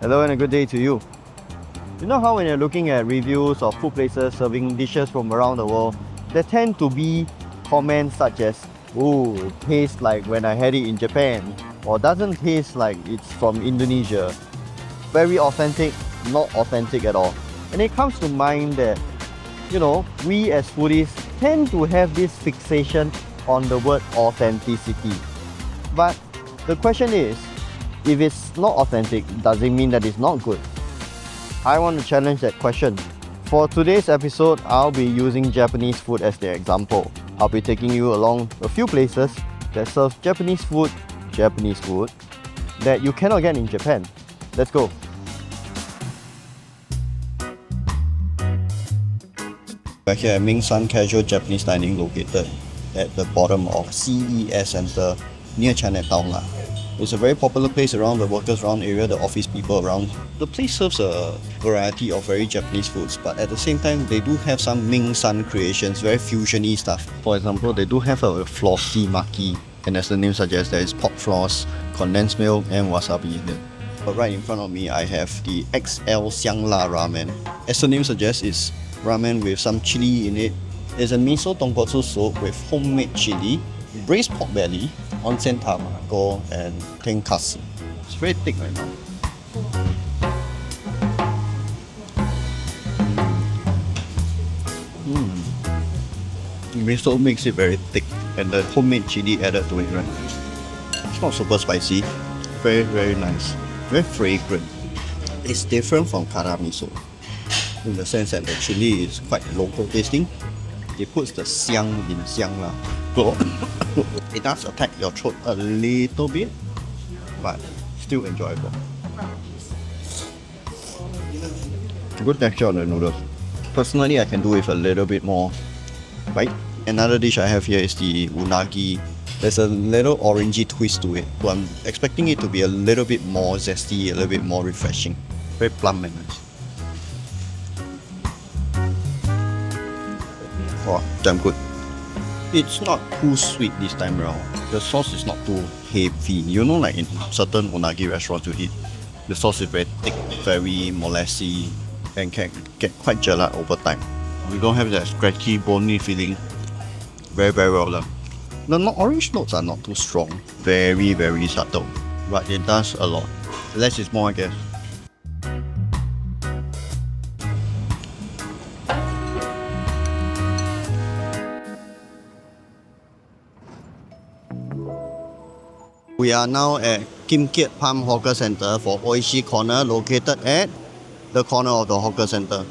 Hello and a good day to you. You know how when you're looking at reviews of food places serving dishes from around the world, there tend to be comments such as, "Ooh, it tastes like when I had it in Japan," or "doesn't taste like it's from Indonesia." Very authentic, not authentic at all. And it comes to mind that, we as foodies tend to have this fixation on the word authenticity. But the question is, if it's not authentic, does it mean that it's not good? I want to challenge that question. For today's episode, I'll be using Japanese food as the example. I'll be taking you along a few places that serve Japanese food, that you cannot get in Japan. Let's go. Back here at Ming Casual Japanese Dining, located at the bottom of CES Center near Chinatown. It's a very popular place around the workers around area, the office people around. The place serves a variety of very Japanese foods, but at the same time, they do have some Ming creations, very fusiony stuff. For example, they do have a flossy maki, and as the name suggests, there is pork floss, condensed milk, and wasabi in it. But right in front of me, I have the XL Xiang Ramen. As the name suggests, it's ramen with some chili in it. It's a miso tonkotsu soup with homemade chili, braised pork belly, onsen tamago, and tenkatsu. It's very thick right now. Miso makes it very thick, and the homemade chili added to it, right? It's not super spicy, very, very nice, very fragrant. It's different from kara miso in the sense that the chili is quite local tasting. It puts the xiang in xiang lah. So it does attack your throat a little bit, but still enjoyable. Good texture on the noodles. Personally, I can do with a little bit more bite. Another dish I have here is the unagi. There's a little orangey twist to it, so I'm expecting it to be a little bit more zesty, a little bit more refreshing. Very plump and nice. Oh, damn good. It's not too sweet this time around. The sauce is not too heavy. Like in certain unagi restaurants you eat, the sauce is very thick, very molassy, and can get quite gelatin over time. You don't have that scratchy, bony feeling. Very, very well done. The orange notes are not too strong. Very, very subtle. But it does a lot. Less is more, I guess. We are now at Keat Palm Hawker Center for Oishii Corner, located at the corner of the hawker center.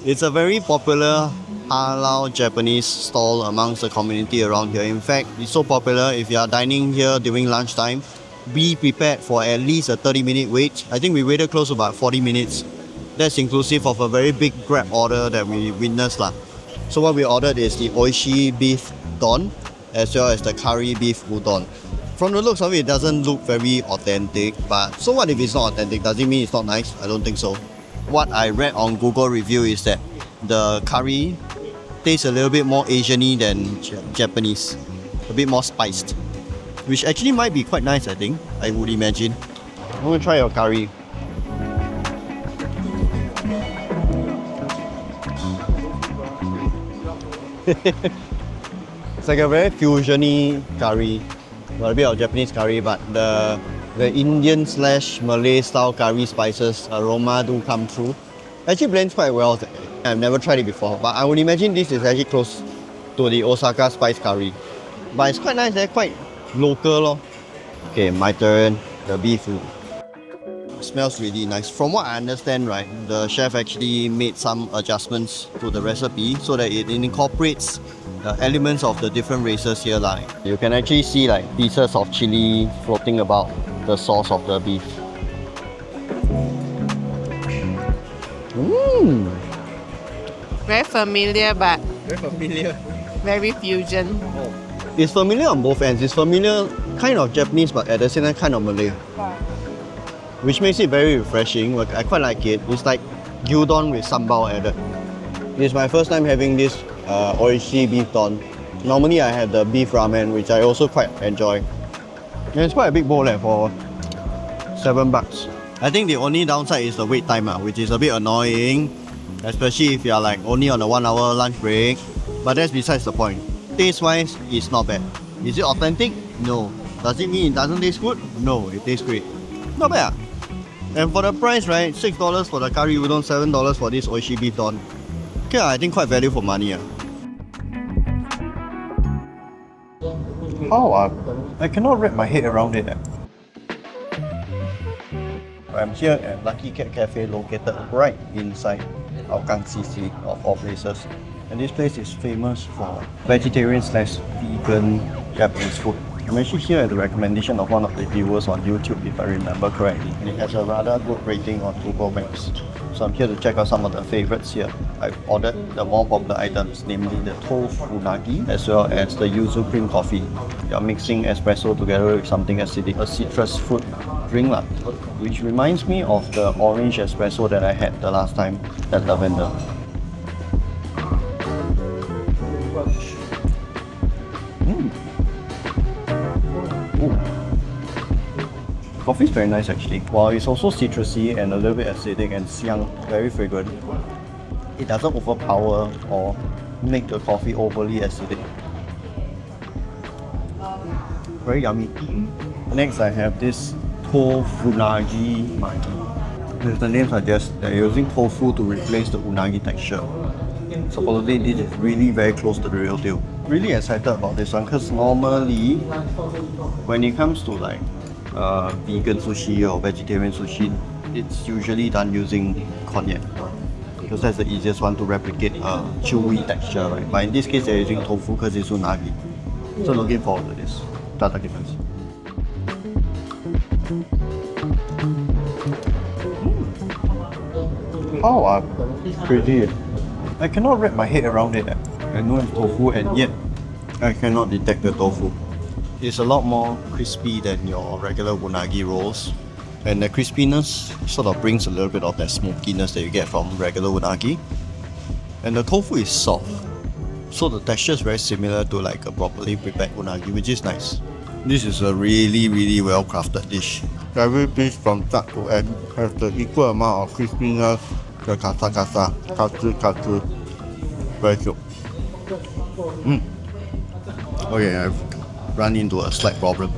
It's a very popular Halal Japanese stall amongst the community around here. In fact, it's so popular, if you are dining here during lunchtime, be prepared for at least a 30-minute wait. I think we waited close to about 40 minutes. That's inclusive of a very big grab order that we witnessed. So what we ordered is the Oishii beef don, as well as the curry beef udon. From the looks of it, it doesn't look very authentic, but so what if it's not authentic? Does it mean it's not nice? I don't think so. What I read on Google review is that the curry tastes a little bit more Asian-y than Japanese, a bit more spiced, which actually might be quite nice, I think, I would imagine. I'm gonna try your curry. It's like a very fusiony curry. Got a bit of Japanese curry, but the Indian / Malay style curry spices aroma do come through. Actually blends quite well. I've never tried it before, but I would imagine this is actually close to the Osaka spice curry. But it's quite nice, they're quite local. Okay, my turn. The beef. It smells really nice. From what I understand, right, the chef actually made some adjustments to the recipe so that it incorporates elements of the different races here. You can actually see pieces of chili floating about the sauce of the beef. Very familiar, but very fusion. It's familiar on both ends. It's familiar, kind of Japanese, but at the same time kind of Malay. Which makes it very refreshing. I quite like it. It's like gyudon with sambal added. It's my first time having this Oishii beef don. Normally I have the beef ramen, which I also quite enjoy. And it's quite a big bowl for $7. I think the only downside is the wait time, which is a bit annoying, especially if you are like only on a 1 hour lunch break. But that's besides the point. Taste wise, it's not bad. Is it authentic? No. Does it mean it doesn't taste good? No, it tastes great. Not bad. And for the price, right, $6 for the curry udon, $7 for this Oishii beef don. Okay, I think quite value for money. How? I cannot wrap my head around it. I'm here at Lucky Cat Cafe located right inside Hougang CC of all places. And this place is famous for vegetarian/vegan Japanese food. I'm actually here at the recommendation of one of the viewers on YouTube, if I remember correctly. And it has a rather good rating on Google Maps. So I'm here to check out some of the favorites here. I've ordered the more popular items, namely the tofu unagi as well as the yuzu cream coffee. You're mixing espresso together with something acidic, a citrus fruit drink lah, which reminds me of the orange espresso that I had the last time, that lavender. Coffee is very nice actually. While it's also citrusy and a little bit acidic and Xiang, very fragrant, it doesn't overpower or make the coffee overly acidic. Very yummy. Next I have this tofu unagi maki. As the name suggests, they're using tofu to replace the unagi texture. Supposedly this is really very close to the real deal. Really excited about this one because normally when it comes to like vegan sushi or vegetarian sushi, it's usually done using cognac because that's the easiest one to replicate a chewy texture, right? But in this case, they're using tofu because it's unagi. So looking forward to this. Tata difference. How crazy! I cannot wrap my head around it. I know it's tofu and yet I cannot detect the tofu. It's a lot more crispy than your regular unagi rolls, and the crispiness sort of brings a little bit of that smokiness that you get from regular unagi. And the tofu is soft, so the texture is very similar to like a properly prepared unagi, which is nice. This is a really well crafted dish. Every piece from start to end has the equal amount of crispiness, the katsu. Very cute. Okay, I've run into a slight problem.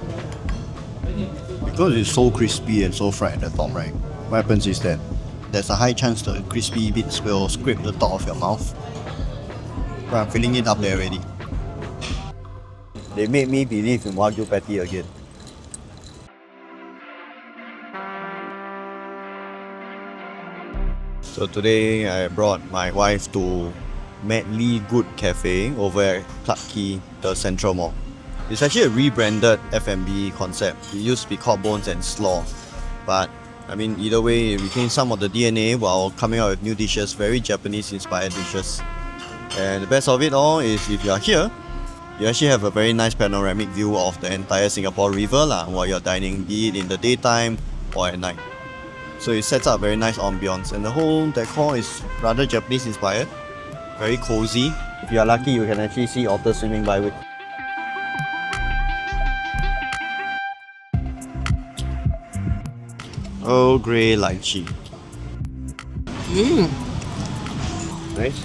Because it's so crispy and so fried at the top, right? What happens is that there's a high chance the crispy bits will scrape the top of your mouth. But I'm filling it up there already. They made me believe in Wagyu patty again. So today I brought my wife to Madlygood Cafe over at Keat, the Central Mall. It's actually a rebranded F&B concept. It used to be called Bones and Slaw, but I mean either way it retains some of the DNA while coming out with new dishes, very Japanese inspired dishes. And the best of it all is if you are here, you actually have a very nice panoramic view of the entire Singapore River while you're dining, be it in the daytime or at night. So it sets up a very nice ambience, and the whole decor is rather Japanese inspired, very cozy. If you are lucky, you can actually see otters swimming by with. Earl Grey lychee. Nice.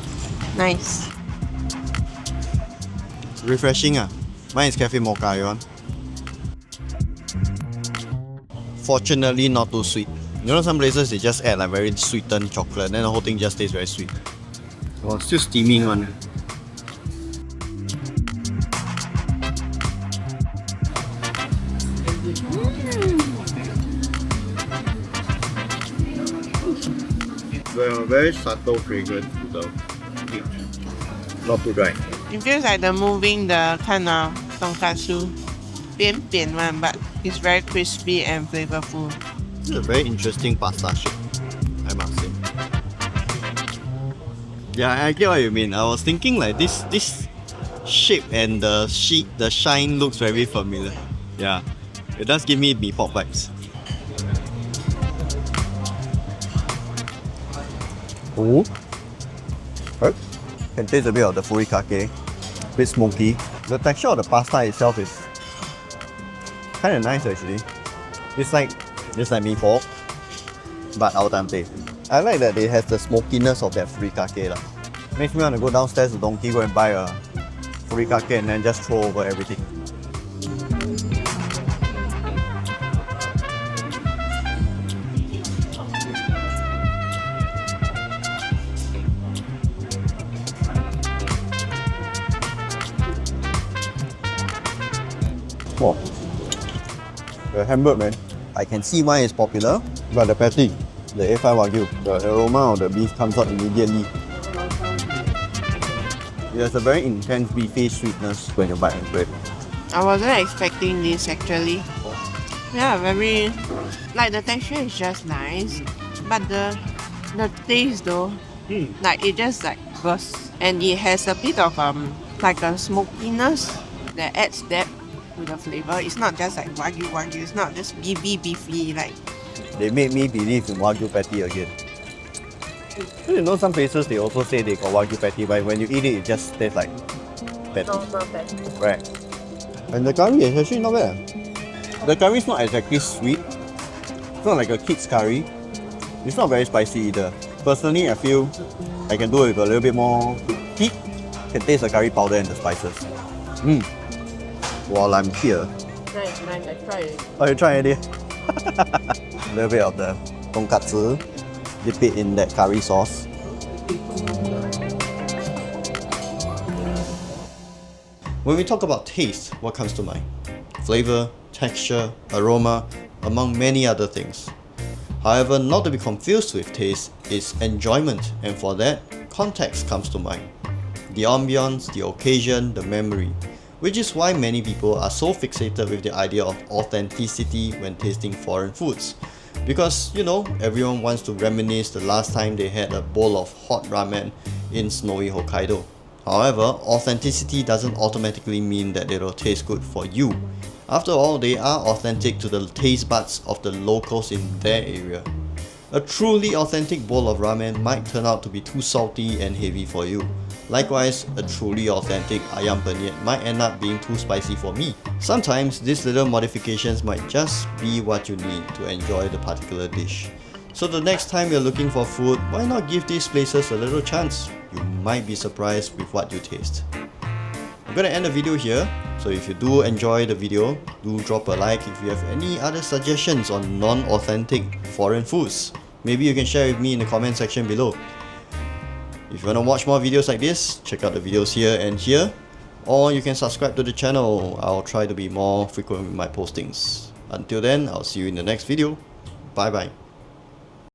Nice. Refreshing. Mine is cafe mocha, you want? Fortunately, not too sweet. You know, some places they just add like very sweetened chocolate, and then the whole thing just tastes very sweet. Oh, it's still steaming one. Well, very subtle fragrance to the peach. Not too dry. It feels like the moving the kind of tonkatsu, 扁扁 one, but it's very crispy and flavorful. This is a very interesting pasta shape, I must say. Yeah, I get what you mean. I was thinking like this shape and the shine looks very familiar. Yeah, it does give me mee pok vibes. Ooh. Right. Can taste a bit of the furikake, a bit smoky. The texture of the pasta itself is kind of nice actually. It's like mee pork, but al dente. I like that it has the smokiness of that furikake lah. Makes me want to go downstairs to Donkey go and buy a furikake and then just throw over everything. Wow. The hamburger, man. I can see why it's popular, but the patty, the A5 Wagyu, the aroma of the beef comes out immediately. It has a very intense beefy sweetness when you bite into it. I wasn't expecting this actually. Yeah, very like the texture is just nice, but the taste though, like it just like bursts, and it has a bit of like a smokiness that adds depth to the flavor. It's not just like wagyu. It's not just beefy like. They made me believe in Wagyu patty again. You know, some places they also say they got Wagyu patty, but when you eat it, it just tastes like patty. Normal patty. Right. And the curry is actually not bad. The curry is not exactly sweet. It's not like a kid's curry. It's not very spicy either. Personally, I feel I can do it with a little bit more heat. Can taste the curry powder and the spices. While I'm here. Nice, I tried it. Oh, you tried it? A little bit of the tonkatsu. Dip it in that curry sauce. When we talk about taste, what comes to mind? Flavor, texture, aroma, among many other things. However, not to be confused with taste is enjoyment, and for that, context comes to mind. The ambience, the occasion, the memory, which is why many people are so fixated with the idea of authenticity when tasting foreign foods. Because, you know, everyone wants to reminisce the last time they had a bowl of hot ramen in snowy Hokkaido. However, authenticity doesn't automatically mean that it'll taste good for you. After all, they are authentic to the taste buds of the locals in their area. A truly authentic bowl of ramen might turn out to be too salty and heavy for you. Likewise, a truly authentic ayam penyet might end up being too spicy for me. Sometimes, these little modifications might just be what you need to enjoy the particular dish. So the next time you're looking for food, why not give these places a little chance? You might be surprised with what you taste. I'm gonna end the video here, so if you do enjoy the video, do drop a like if you have any other suggestions on non-authentic foreign foods. Maybe you can share with me in the comment section below. If you want to watch more videos like this, check out the videos here and here, or you can subscribe to the channel. I'll try to be more frequent with my postings. Until then, I'll see you in the next video. Bye bye.